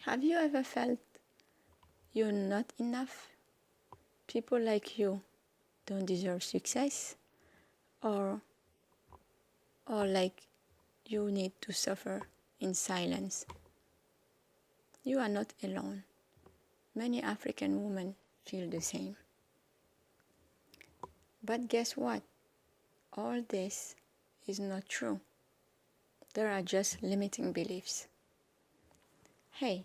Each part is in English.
Have you ever felt you're not enough? People like you don't deserve success? Or like you need to suffer in silence? You are not alone. Many African women feel the same. But guess what? All this is not true. There are just limiting beliefs. Hey,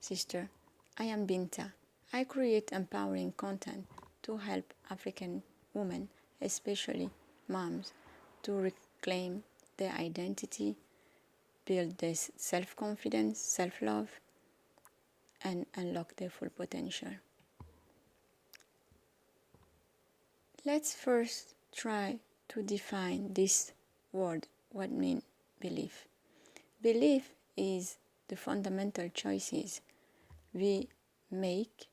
sister, I am Binta. I create empowering content to help African women, especially moms, to reclaim their identity, build their self-confidence, self-love, and unlock their full potential. Let's first try to define this word. What means belief? Belief is the fundamental choices we make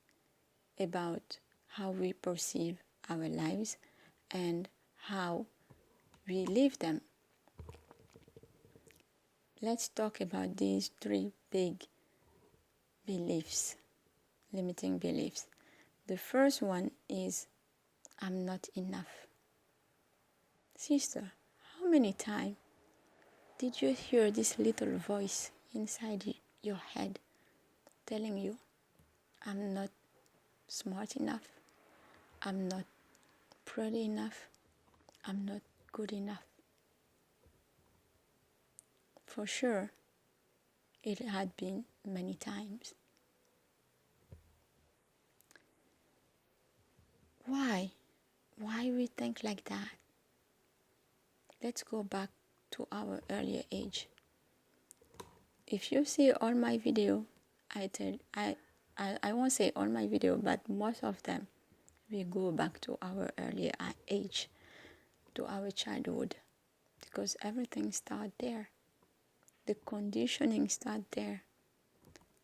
about how we perceive our lives and how we live them. Let's talk about these three big beliefs, limiting beliefs. The first one is, I'm not enough. Sister, how many times did you hear this little voice inside your head telling you, I'm not smart enough, I'm not pretty enough, I'm not good enough? For sure, it had been many times. Why? Why we think like that? Let's go back to our earlier age. If you see all my video, I won't say all my video, but most of them, we go back to our earlier age, to our childhood, because everything starts there. The conditioning starts there.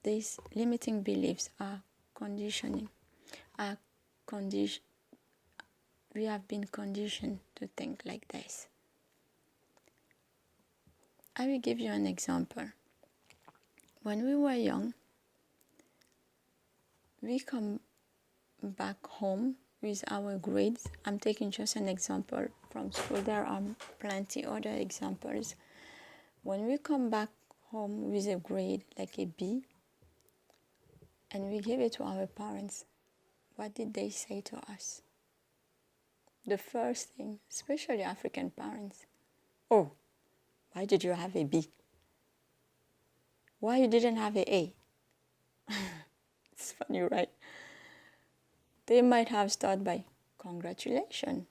These limiting beliefs are conditioning, we have been conditioned to think like this. I will give you an example. When we were young, we come back home with our grades. I'm taking just an example from school. There are plenty other examples. When we come back home with a grade like a B, and we give it to our parents, what did they say to us? The first thing, especially African parents, oh, why did you have a B? Why you didn't have an A? It's funny, right? They might have started by, congratulations,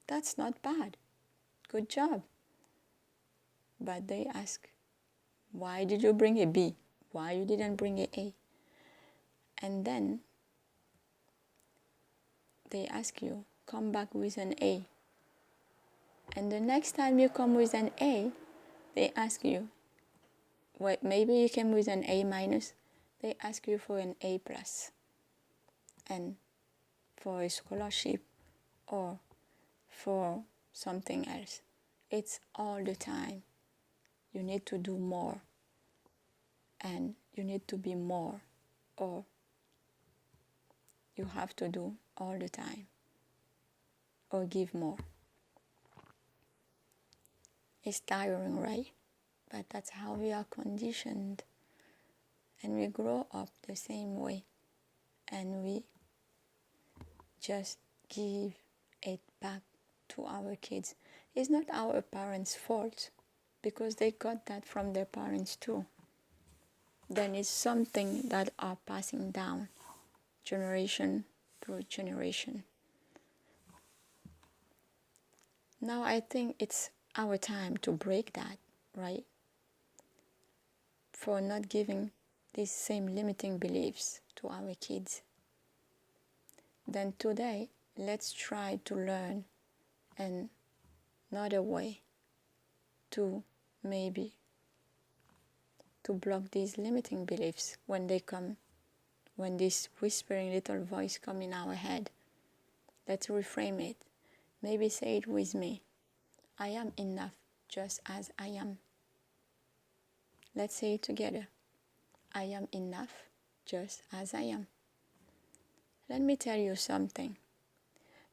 that's not bad, good job. But they ask, why did you bring a B? Why you didn't bring an A? And then they ask you, come back with an A. And the next time you come with an A, they ask you, wait, maybe you came with an A minus, they ask you for an A plus, and for a scholarship or for something else. It's all the time. You need to do more, and you need to be more, or you have to do all the time, or give more. It's tiring, right? But that's how we are conditioned. And we grow up the same way. And we just give it back to our kids. It's not our parents' fault, because they got that from their parents too. Then it's something that are passing down generation through generation. Now I think it's our time to break that, right? For not giving these same limiting beliefs to our kids. Then today, let's try to learn another way to maybe to block these limiting beliefs when they come, when this whispering little voice come in our head. Let's reframe it. Maybe say it with me. I am enough just as I am. Let's say it together. I am enough just as I am. Let me tell you something.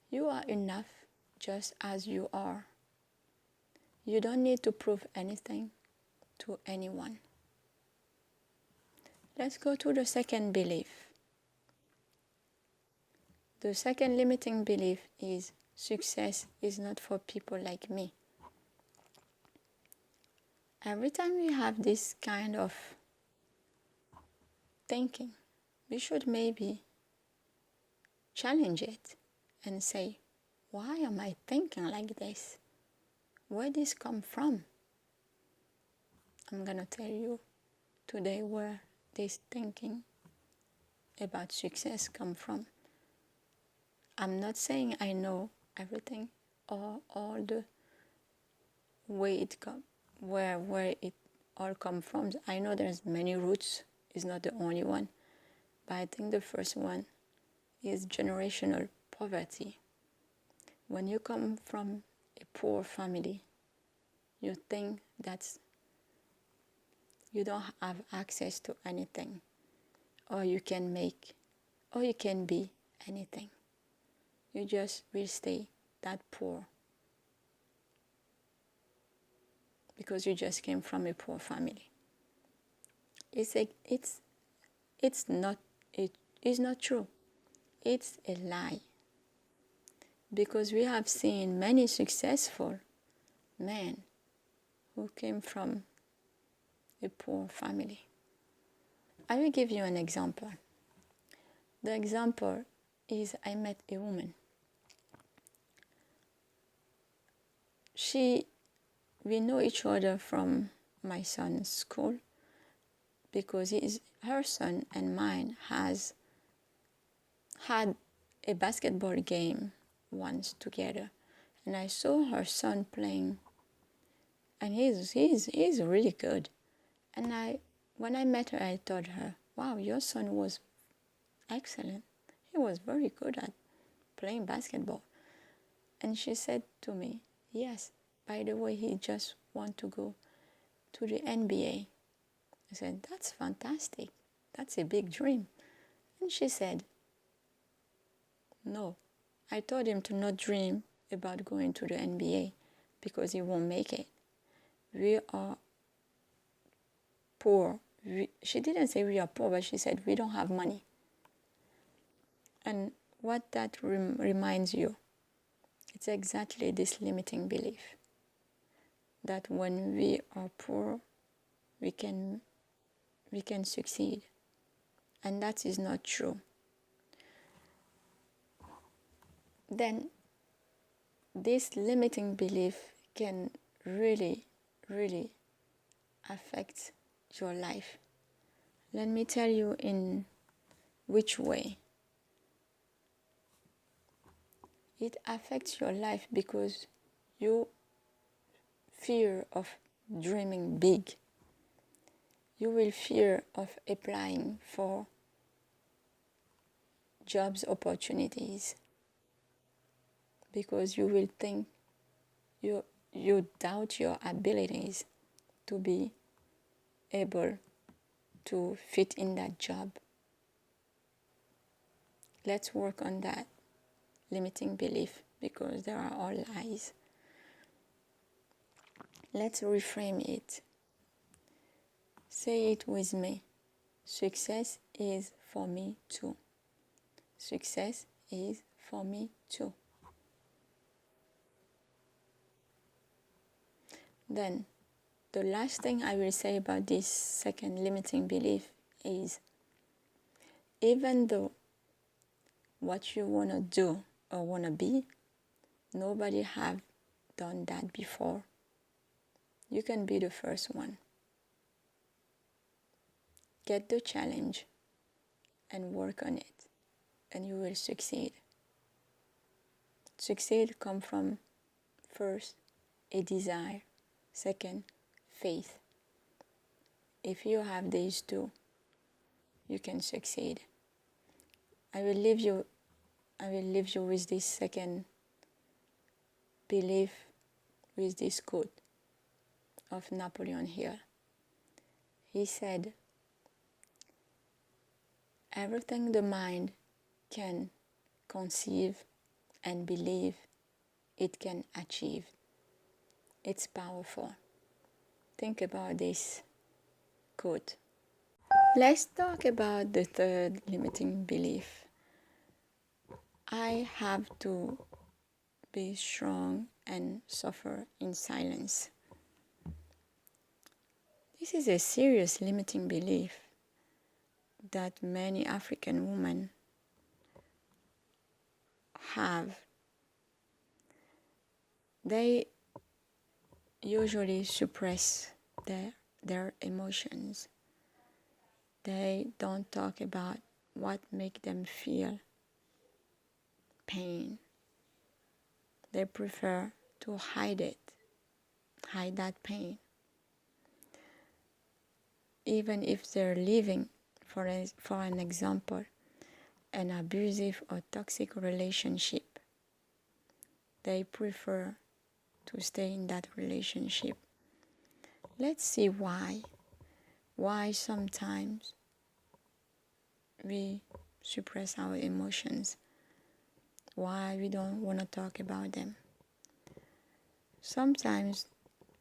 You are enough just as you are. You don't need to prove anything to anyone. Let's go to the second belief. The second limiting belief is success is not for people like me. Every time we have this kind of thinking, we should maybe challenge it and say, why am I thinking like this? Where did this come from? I'm going to tell you today where this thinking about success come from. I'm not saying I know everything or all the way it come, where it all come from. I know there's many roots. It's not the only one, but I think the first one is generational poverty. When you come from a poor family, you think that you don't have access to anything, or you can be anything. You just will stay that poor because you just came from a poor family. It's not true. It's a lie. Because we have seen many successful men who came from a poor family. I will give you an example. The example is I met a woman. We know each other from my son's school because her son and mine has had a basketball game once together, and I saw her son playing, and he's really good. And when I met her, I told her, "Wow, your son was excellent. He was very good at playing basketball." And she said to me, "Yes, by the way, he just want to go to the NBA." I said, "That's fantastic. That's a big dream." And she said, "No, I told him to not dream about going to the NBA because he won't make it. We are poor." She didn't say we are poor, but she said we don't have money. And what that reminds you, it's exactly this limiting belief that when we are poor, we can succeed. And that is not true. Then this limiting belief can really, really affect your life. Let me tell you in which way. It affects your life because you fear of dreaming big. You will fear of applying for jobs opportunities because you will think you doubt your abilities to be able to fit in that job. Let's work on that limiting belief because they are all lies. Let's reframe it. Say it with me. Success is for me too. Success is for me too. Then, the last thing I will say about this second limiting belief is, even though what you want to do or want to be, nobody have done that before, you can be the first one. Get the challenge and work on it, and you will succeed. Succeed comes from, first, a desire. Second, faith. If you have these two, you can succeed. I will leave you with this second belief, with this quote of Napoleon Hill. He said, Everything the mind can conceive and believe, it can achieve. It's powerful. Think about this quote. Let's talk about the third limiting belief. I have to be strong and suffer in silence. This is a serious limiting belief that many African women have. They usually suppress their emotions. They don't talk about what makes them feel pain. They prefer to hide that pain. Even if they're living, for an example, an abusive or toxic relationship, they prefer to stay in that relationship. Let's see why. Why sometimes we suppress our emotions. Why we don't want to talk about them. Sometimes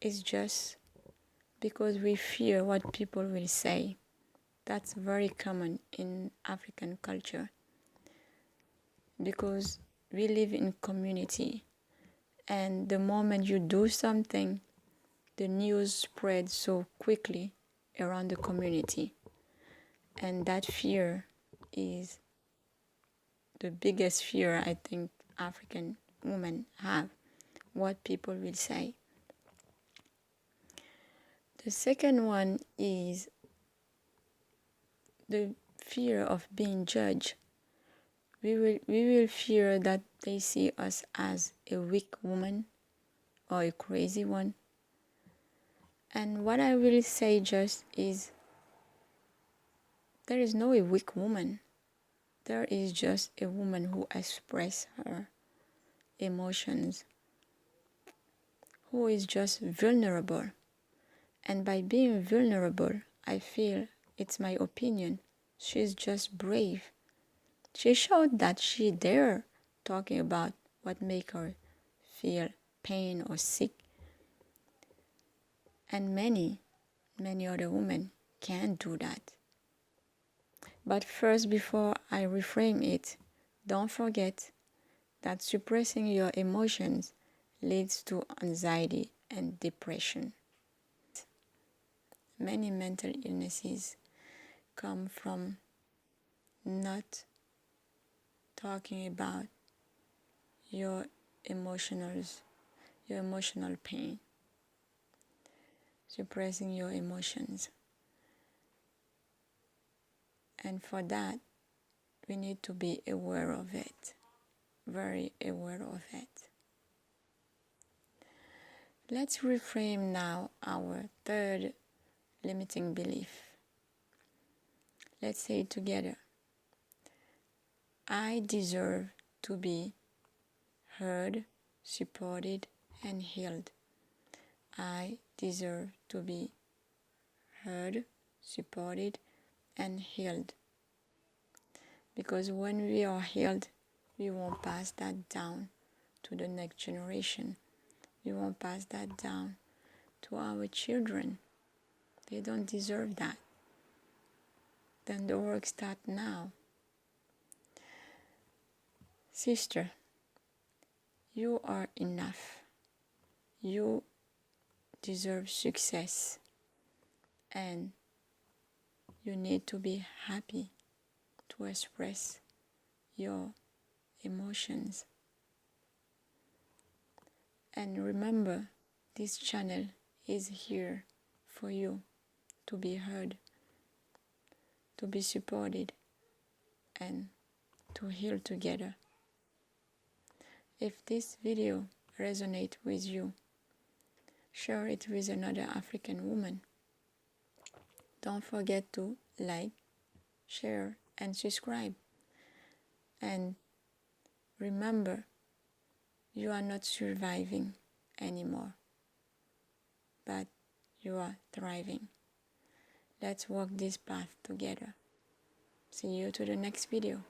it's just because we fear what people will say. That's very common in African culture. Because we live in community, and the moment you do something, the news spreads so quickly around the community. And that fear is the biggest fear I think African women have, what people will say. The second one is the fear of being judged. We will fear that they see us as a weak woman or a crazy one. And what I will say just is, there is no a weak woman. There is just a woman who expresses her emotions, who is just vulnerable. And by being vulnerable, I feel, it's my opinion, she's just brave. She showed that she dare talking about what make her feel pain or sick. And many other women can't do that. But first, before I reframe it, don't forget that suppressing your emotions leads to anxiety and depression. Many mental illnesses come from not talking about your emotional pain, suppressing your emotions. And for that, we need to be aware of it, very aware of it. Let's reframe now our third limiting belief. Let's say it together. I deserve to be heard, supported, and healed. I deserve to be heard, supported, and healed. Because when we are healed, we won't pass that down to the next generation. We won't pass that down to our children. They don't deserve that. Then the work starts now. Sister, you are enough. You deserve success. And you need to be happy to express your emotions. And remember, this channel is here for you to be heard, to be supported, and to heal together. If this video resonates with you, share it with another African woman. Don't forget to like, share, and subscribe. And remember, you are not surviving anymore, but you are thriving. Let's walk this path together. See you to the next video.